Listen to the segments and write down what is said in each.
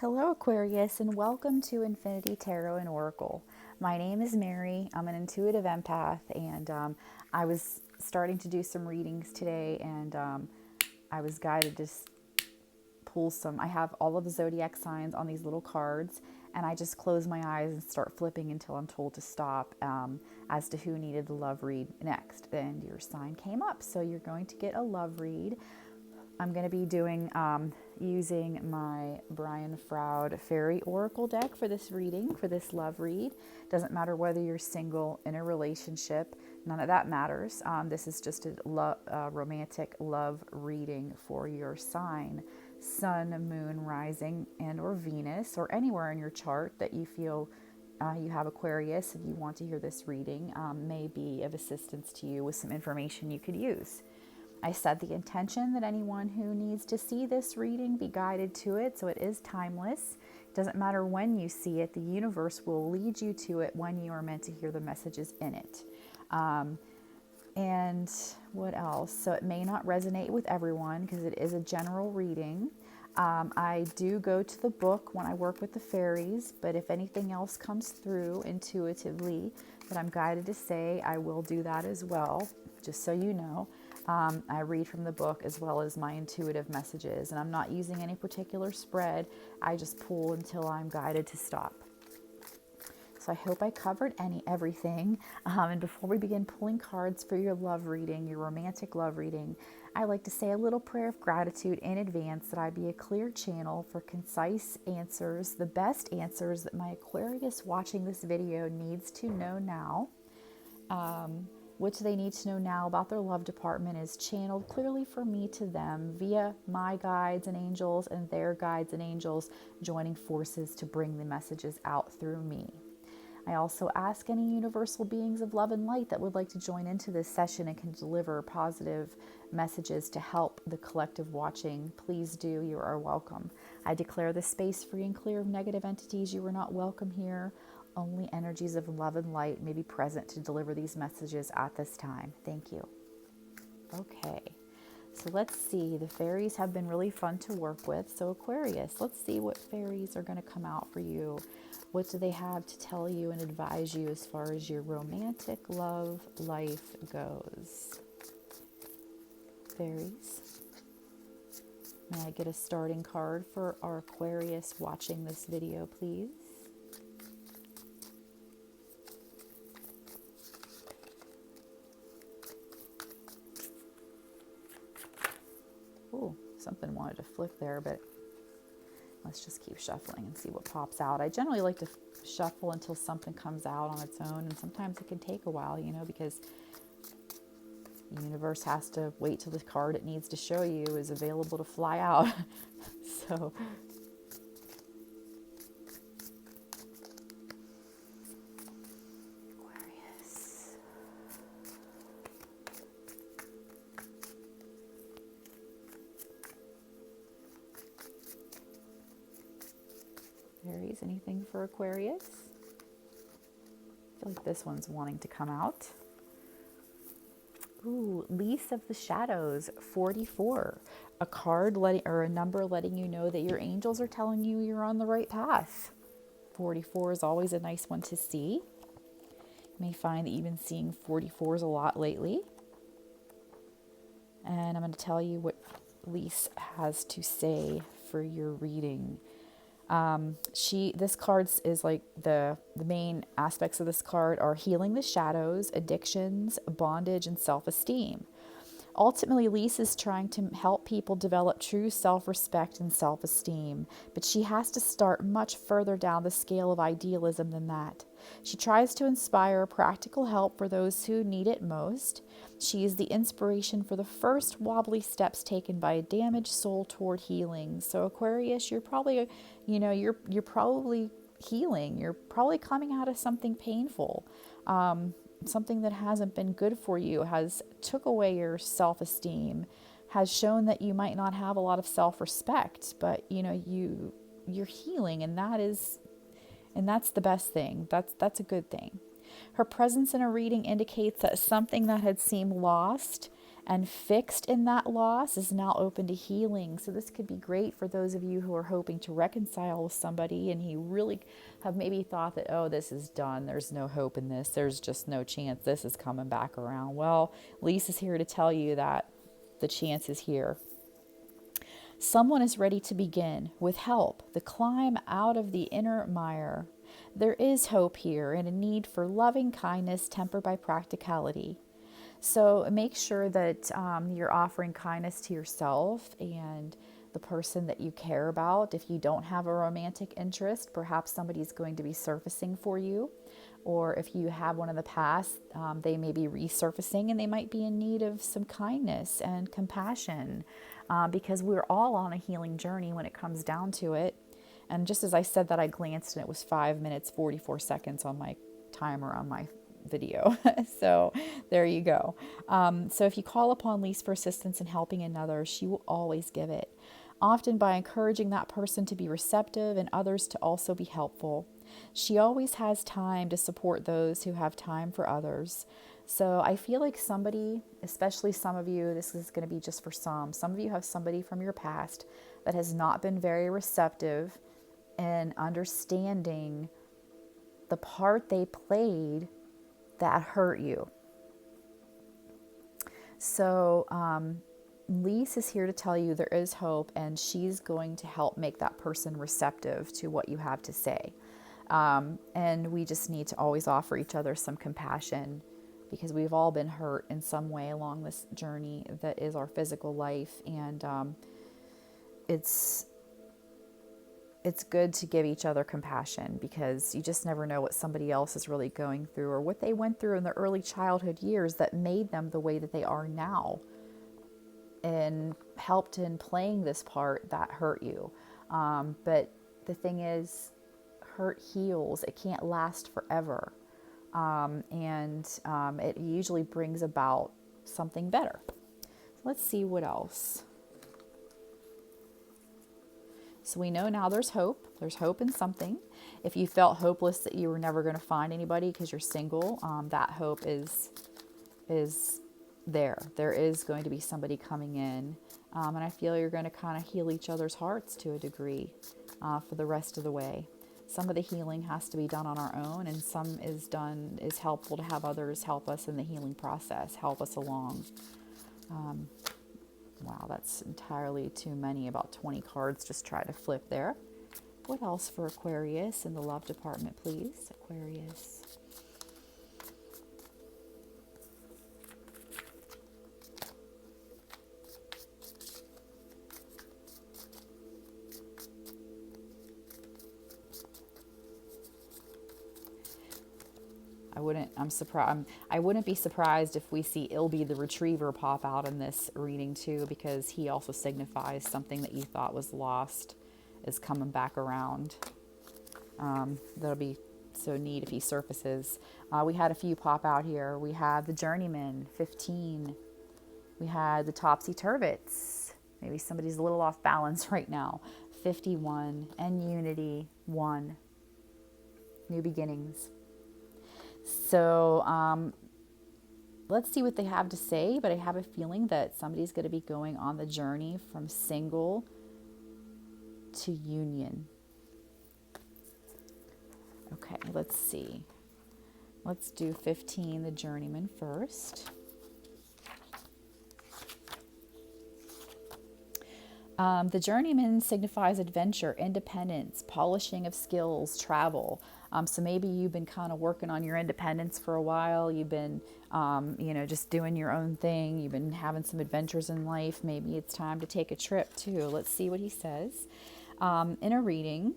Hello, Aquarius, and welcome to Infinity Tarot and Oracle. My name is Mary. I'm an intuitive empath, and I was starting to do some readings today, and I was guided to pull some. I have all of the zodiac signs on these little cards, and I just close my eyes and start flipping until I'm told to stop as to who needed the love read next. And your sign came up, so you're going to get a love read. I'm going to be doing using my Brian Froud Faery Oracle deck for this reading, for this love read. Doesn't matter whether you're single, in a relationship, none of that matters. This is just a romantic love reading for your sign, sun, moon, rising, and or Venus, or anywhere in your chart that you feel you have Aquarius. If you want to hear this reading, may be of assistance to you with some information you could use. I set the intention that anyone who needs to see this reading be guided to it, so it is timeless. It doesn't matter when you see it, the universe will lead you to it when you are meant to hear the messages in it. And what else? So it may not resonate with everyone because it is a general reading. I do go to the book when I work with the fairies, but if anything else comes through intuitively that I'm guided to say, I will do that as well, just so you know. I read from the book as well as my intuitive messages, and I'm not using any particular spread. I just pull until I'm guided to stop. So I hope I covered everything. And before we begin pulling cards for your love reading, your romantic love reading, I like to say a little prayer of gratitude in advance that I be a clear channel for concise answers, the best answers that my Aquarius watching this video needs to know now. What they need to know now about their love department is channeled clearly for me to them via my guides and angels and their guides and angels joining forces to bring the messages out through me. I also ask any universal beings of love and light that would like to join into this session and can deliver positive messages to help the collective watching. Please do. You are welcome. I declare this space free and clear of negative entities. You are not welcome here. Only energies of love and light may be present to deliver these messages at this time. Thank you. Okay, so let's see. The fairies have been really fun to work with. So Aquarius, let's see what fairies are going to come out for you. What do they have to tell you and advise you as far as your romantic love life goes? Fairies, may I get a starting card for our Aquarius watching this video, please? Oh, something wanted to flick there, but let's just keep shuffling and see what pops out. I generally like to shuffle until something comes out on its own, and sometimes it can take a while, because the universe has to wait till the card it needs to show you is available to fly out. So Aquarius. Fairies, anything for Aquarius? I feel like this one's wanting to come out. Ooh, Lease of the Shadows, 44. A card or a number letting you know that your angels are telling you you're on the right path. 44 is always a nice one to see. You may find that you've been seeing 44s a lot lately. And I'm going to tell you what Lise has to say for your reading. This card is like the main aspects of this card are healing the shadows, addictions, bondage, and self-esteem. Ultimately, Lisa is trying to help people develop true self-respect and self-esteem, but she has to start much further down the scale of idealism than that. She tries to inspire practical help for those who need it most. She is the inspiration for the first wobbly steps taken by a damaged soul toward healing. So Aquarius, you're probably, you're probably healing. You're probably coming out of something painful. Something that hasn't been good for you, has took away your self-esteem, has shown that you might not have a lot of self-respect, but you're healing, and that's the best thing. That's a good thing. Her presence in a reading indicates that something that had seemed lost and fixed in that loss is now open to healing. So this could be great for those of you who are hoping to reconcile with somebody and you really have maybe thought that, oh, this is done. There's no hope in this. There's just no chance this is coming back around. Well, Lisa's here to tell you that the chance is here. Someone is ready to begin, with help, the climb out of the inner mire. There is hope here and a need for loving kindness tempered by practicality. So make sure that you're offering kindness to yourself and the person that you care about. If you don't have a romantic interest, perhaps somebody's going to be surfacing for you. Or if you have one in the past, they may be resurfacing and they might be in need of some kindness and compassion, because we're all on a healing journey when it comes down to it. And just as I said that, I glanced and it was 5 minutes, 44 seconds on my timer on my video. So there you go. So if you call upon Lisa for assistance in helping another, she will always give it, often by encouraging that person to be receptive and others to also be helpful. She always has time to support those who have time for others. So I feel like somebody, especially some of you, this is going to be just for some of you have somebody from your past that has not been very receptive in understanding the part they played that hurt you. So Lise is here to tell you there is hope, and she's going to help make that person receptive to what you have to say. And we just need to always offer each other some compassion, because we've all been hurt in some way along this journey that is our physical life. And it's good to give each other compassion, because you just never know what somebody else is really going through or what they went through in their early childhood years that made them the way that they are now and helped in playing this part that hurt you. But the thing is, hurt heals. It can't last forever. And it usually brings about something better. Let's see what else. So we know now there's hope. There's hope in something. If you felt hopeless that you were never going to find anybody because you're single, that hope is there. There is going to be somebody coming in. And I feel you're going to kind of heal each other's hearts to a degree for the rest of the way. Some of the healing has to be done on our own, and some is helpful to have others help us in the healing process, help us along. Wow, that's entirely too many, about 20 cards just try to flip there. What else for Aquarius in the love department, please? Aquarius. I wouldn't be surprised if we see Ilby the Retriever pop out in this reading too, because he also signifies something that you thought was lost is coming back around. That'll be so neat if he surfaces. We had a few pop out here. We had the Journeyman, 15. We had the Topsy-Turvets. Maybe somebody's a little off balance right now. 51. And Unity, 1. New beginnings. So let's see what they have to say, but I have a feeling that somebody's going to be going on the journey from single to union. Okay, let's see. Let's do 15, the Journeyman, first. The Journeyman signifies adventure, independence, polishing of skills, travel. So maybe you've been kind of working on your independence for a while. You've been, just doing your own thing. You've been having some adventures in life. Maybe it's time to take a trip too. Let's see what he says. In a reading,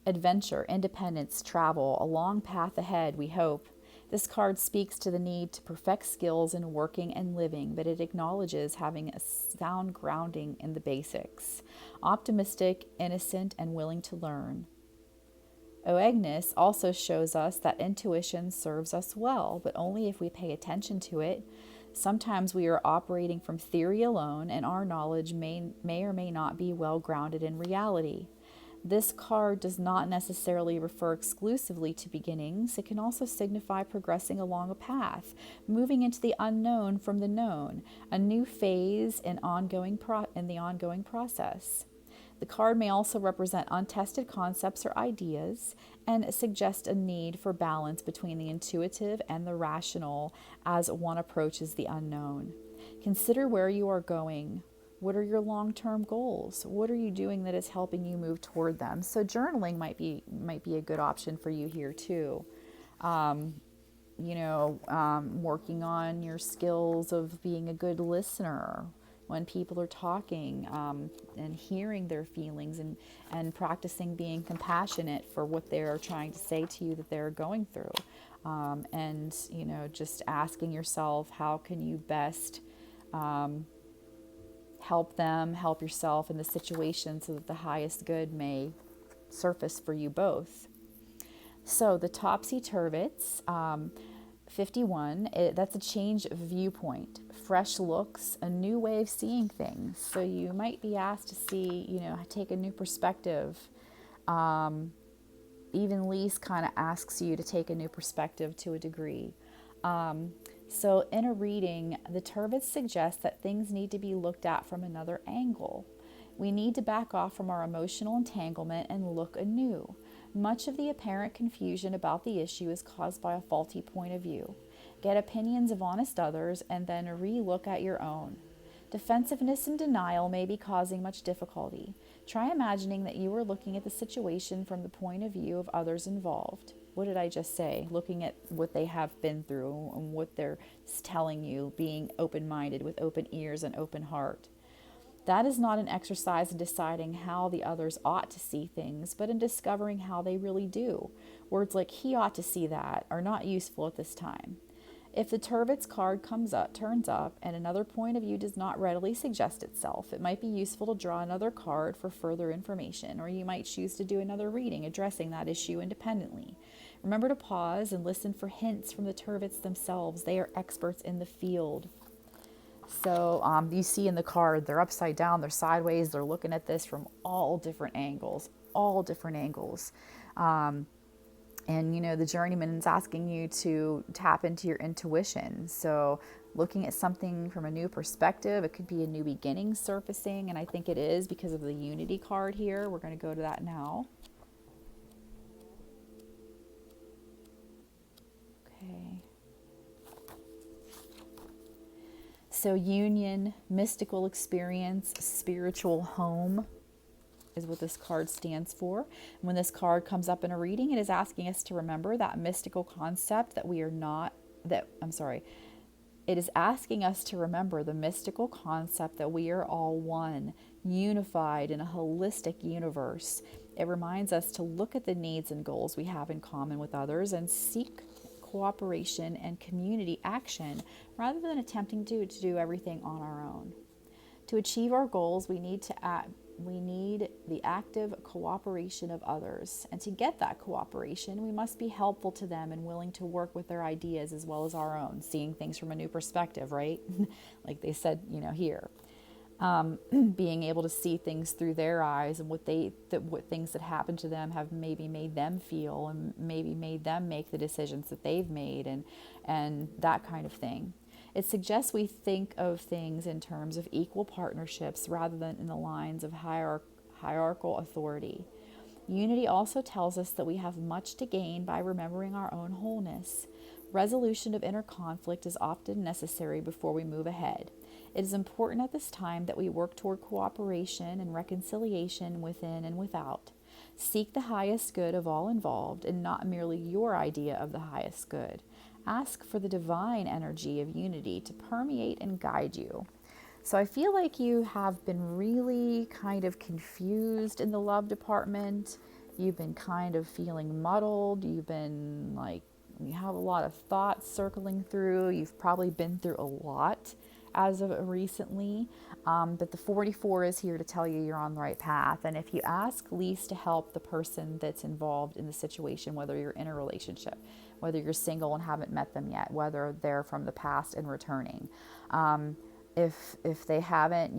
adventure, independence, travel, a long path ahead, we hope. This card speaks to the need to perfect skills in working and living, but it acknowledges having a sound grounding in the basics. Optimistic, innocent, and willing to learn. Oegnis also shows us that intuition serves us well, but only if we pay attention to it. Sometimes we are operating from theory alone, and our knowledge may or may not be well grounded in reality. This card does not necessarily refer exclusively to beginnings. It can also signify progressing along a path, moving into the unknown from the known, a new phase in the ongoing process. The card may also represent untested concepts or ideas and suggest a need for balance between the intuitive and the rational as one approaches the unknown. Consider where you are going. What are your long-term goals? What are you doing that is helping you move toward them? So journaling might be a good option for you here too. Working on your skills of being a good listener when people are talking, and hearing their feelings, and practicing being compassionate for what they're trying to say to you that they're going through. And just asking yourself, how can you best help them, help yourself in the situation so that the highest good may surface for you both. So the topsy-turvets, 51, that's a change of viewpoint, fresh looks, a new way of seeing things. So you might be asked to see, take a new perspective. Even Lise kind of asks you to take a new perspective to a degree. So in a reading, the turvets suggest that things need to be looked at from another angle. We need to back off from our emotional entanglement and look anew. Much of the apparent confusion about the issue is caused by a faulty point of view. Get opinions of honest others and then re-look at your own. Defensiveness and denial may be causing much difficulty. Try imagining that you are looking at the situation from the point of view of others involved. What did I just say? Looking at what they have been through and what they're telling you, being open-minded with open ears and open heart. That is not an exercise in deciding how the others ought to see things, but in discovering how they really do. Words like "he ought to see that" are not useful at this time. If the turvets card turns up, and another point of view does not readily suggest itself, it might be useful to draw another card for further information, or you might choose to do another reading addressing that issue independently. Remember to pause and listen for hints from the turvets themselves. They are experts in the field. So you see in the card, they're upside down, they're sideways, they're looking at this from all different angles. And the journeyman is asking you to tap into your intuition. So looking at something from a new perspective, it could be a new beginning surfacing, and I think it is because of the unity card here. We're going to go to that now. Okay. So union, mystical experience, spiritual home is what this card stands for. When this card comes up in a reading, it is asking us to remember that mystical concept that we are not, it is asking us to remember the mystical concept that we are all one, unified in a holistic universe. It reminds us to look at the needs and goals we have in common with others and seek cooperation and community action rather than attempting to do everything on our own. To achieve our goals, we need the active cooperation of others. And to get that cooperation, we must be helpful to them and willing to work with their ideas as well as our own, seeing things from a new perspective, right? Like they said, here. Being able to see things through their eyes and what things that happened to them have maybe made them feel and maybe made them make the decisions that they've made and that kind of thing. It suggests we think of things in terms of equal partnerships rather than in the lines of hierarchical authority. Unity also tells us that we have much to gain by remembering our own wholeness. Resolution of inner conflict is often necessary before we move ahead. It is important at this time that we work toward cooperation and reconciliation within and without. Seek the highest good of all involved and not merely your idea of the highest good. Ask for the divine energy of unity to permeate and guide you. So I feel like you have been really kind of confused in the love department. You've been kind of feeling muddled. You've been you have a lot of thoughts circling through. You've probably been through a lot as of recently. But the 44 is here to tell you you're on the right path. And if you ask Lise to help the person that's involved in the situation, whether you're in a relationship, whether you're single and haven't met them yet, whether they're from the past and returning, if they haven't,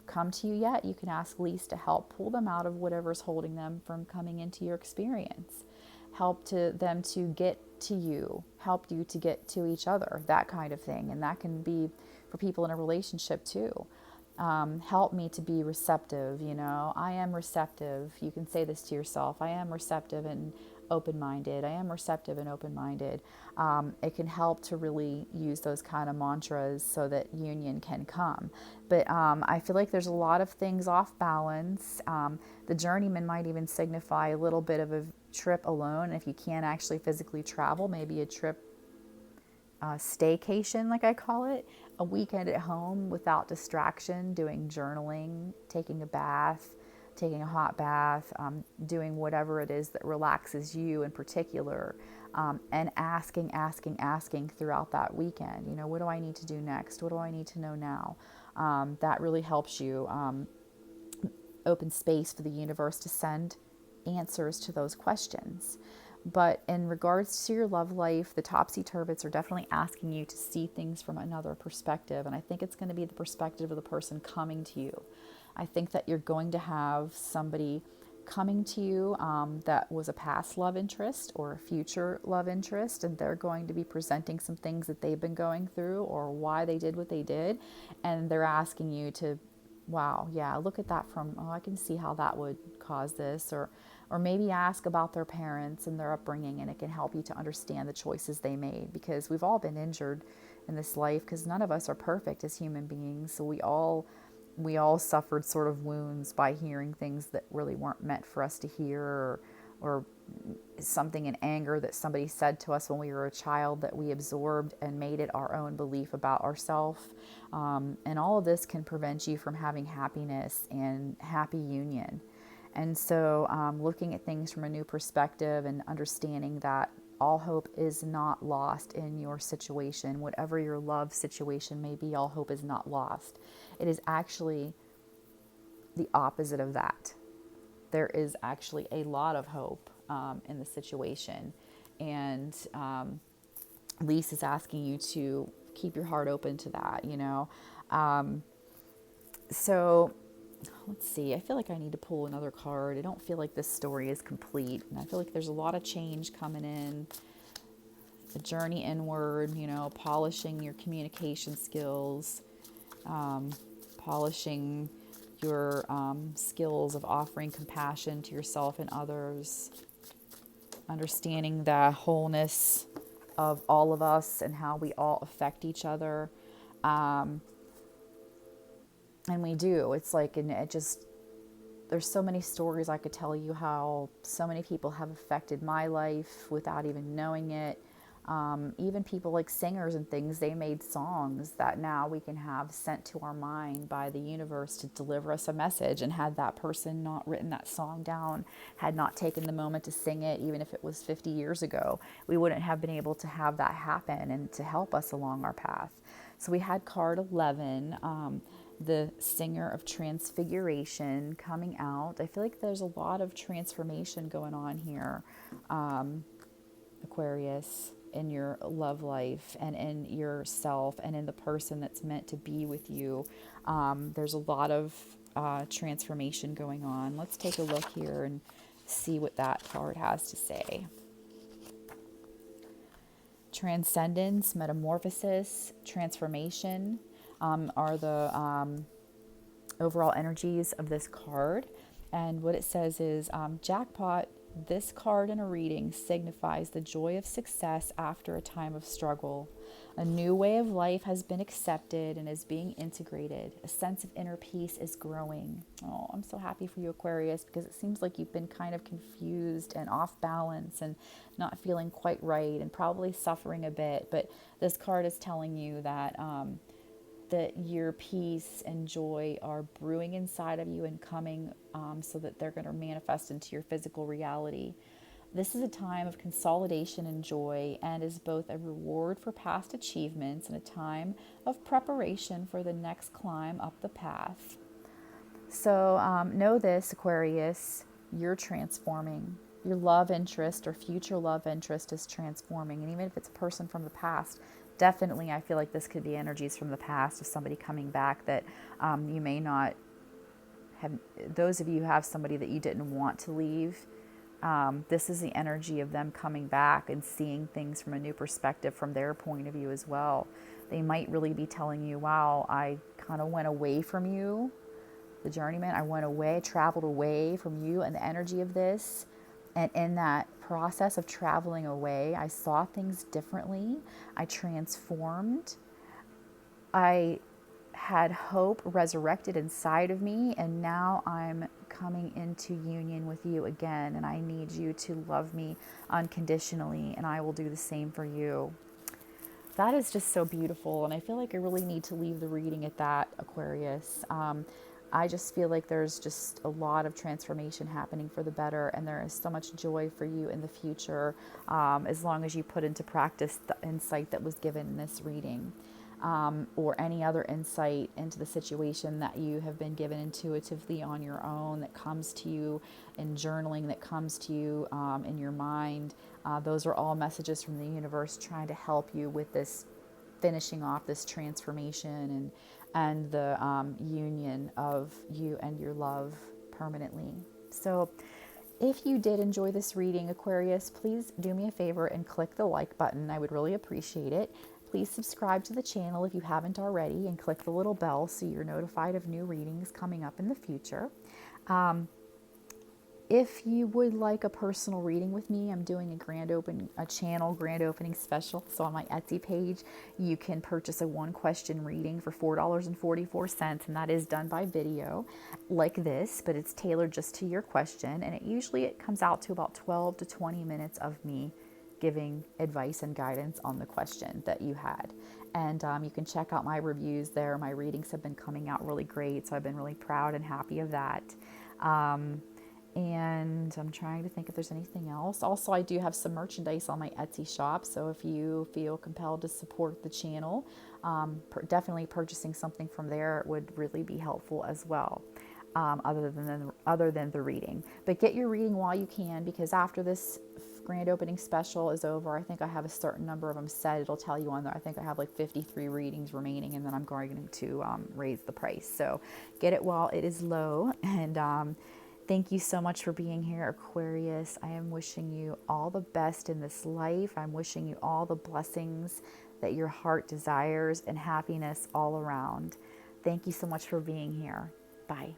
come to you yet, you can ask Lise to help pull them out of whatever's holding them from coming into your experience. Help to them to get to you, help you to get to each other, that kind of thing. And that can be for people in a relationship too. Help me to be receptive. I am receptive. You can say this to yourself. I am receptive and open-minded. I am receptive and open-minded. It can help to really use those kind of mantras so that union can come. But I feel like there's a lot of things off balance. The journeyman might even signify a little bit of a trip alone. If you can't actually physically travel, maybe a trip, staycation, like I call it, a weekend at home without distraction, doing journaling, taking a bath, taking a hot bath, doing whatever it is that relaxes you in particular, and asking throughout that weekend. What do I need to do next? What do I need to know now? That really helps you open space for the universe to send answers to those questions. But in regards to your love life, the topsy-turvets are definitely asking you to see things from another perspective. And I think it's going to be the perspective of the person coming to you. I think that you're going to have somebody coming to you that was a past love interest or a future love interest, and they're going to be presenting some things that they've been going through or why they did what they did. And they're asking you to, wow, yeah, look at that from, I can see how that would cause this, or maybe ask about their parents and their upbringing, and it can help you to understand the choices they made, because we've all been injured in this life, because none of us are perfect as human beings. So we all suffered sort of wounds by hearing things that really weren't meant for us to hear, or something in anger that somebody said to us when we were a child that we absorbed and made it our own belief about ourselves. And all of this can prevent you from having happiness and happy union. And so looking at things from a new perspective and understanding that all hope is not lost in your situation. Whatever your love situation may be, all hope is not lost. It is actually the opposite of that. There is actually a lot of hope in the situation. And Lise is asking you to keep your heart open to that, So let's see. I feel like I need to pull another card. I don't feel like this story is complete. And I feel like there's a lot of change coming in. A journey inward, polishing your communication skills, polishing your skills of offering compassion to yourself and others, understanding the wholeness of all of us and how we all affect each other. And we do. It's like, and it just, there's so many stories I could tell you how so many people have affected my life without even knowing it. Even people like singers and things, they made songs that now we can have sent to our mind by the universe to deliver us a message. And had that person not written that song down, had not taken the moment to sing it, even if it was 50 years ago, we wouldn't have been able to have that happen and to help us along our path. So we had card 11, the singer of transfiguration coming out. I feel like there's a lot of transformation going on here, Aquarius, in your love life and in yourself and in the person that's meant to be with you. There's a lot of transformation going on. Let's take a look here and see what that card has to say. Transcendence, metamorphosis, transformation are the overall energies of this card. And what it says is, jackpot, this card in a reading signifies the joy of success after a time of struggle. A new way of life has been accepted and is being integrated. A sense of inner peace is growing. Oh, I'm so happy for you, Aquarius, because it seems like you've been kind of confused and off balance and not feeling quite right and probably suffering a bit. But this card is telling you that that your peace and joy are brewing inside of you and coming so that they're going to manifest into your physical reality. This is a time of consolidation and joy, and is both a reward for past achievements and a time of preparation for the next climb up the path. So know this, Aquarius, you're transforming. Your love interest or future love interest is transforming. And even if it's a person from the past, definitely, I feel like this could be energies from the past of somebody coming back that you may not have. Those of you who have somebody that you didn't want to leave, this is the energy of them coming back and seeing things from a new perspective from their point of view as well. They might really be telling you, wow, I kind of went away from you, the journeyman. I went away, traveled away from you and the energy of this. And in that process of traveling away, I saw things differently. I transformed. I had hope resurrected inside of me, and now I'm coming into union with you again, and I need you to love me unconditionally, and I will do the same for you. That is just so beautiful, and I feel like I really need to leave the reading at that, Aquarius. I just feel like there's just a lot of transformation happening for the better, and there is so much joy for you in the future, as long as you put into practice the insight that was given in this reading. Or any other insight into the situation that you have been given intuitively on your own, that comes to you in journaling, that comes to you in your mind. Those are all messages from the universe trying to help you with this, finishing off this transformation and the union of you and your love permanently. So if you did enjoy this reading, Aquarius, please do me a favor and click the like button. I would really appreciate it. Please subscribe to the channel if you haven't already, and click the little bell so you're notified of new readings coming up in the future. If you would like a personal reading with me, I'm doing a channel grand opening special. So on my Etsy page, you can purchase a 1-question reading for $4.44, and that is done by video like this, but it's tailored just to your question. And it comes out to about 12 to 20 minutes of me giving advice and guidance on the question that you had. And you can check out my reviews there. My readings have been coming out really great, so I've been really proud and happy of that. And I'm trying to think if there's anything else. Also, I do have some merchandise on my Etsy shop, so if you feel compelled to support the channel, definitely purchasing something from there would really be helpful as well, other than the reading. But get your reading while you can, because after this grand opening special is over, I think I have a certain number of them set. It'll tell you on there. I think I have like 53 readings remaining, and then I'm going to raise the price. So get it while it is low. And thank you so much for being here, Aquarius. I am wishing you all the best in this life. I'm wishing you all the blessings that your heart desires and happiness all around. Thank you so much for being here. Bye.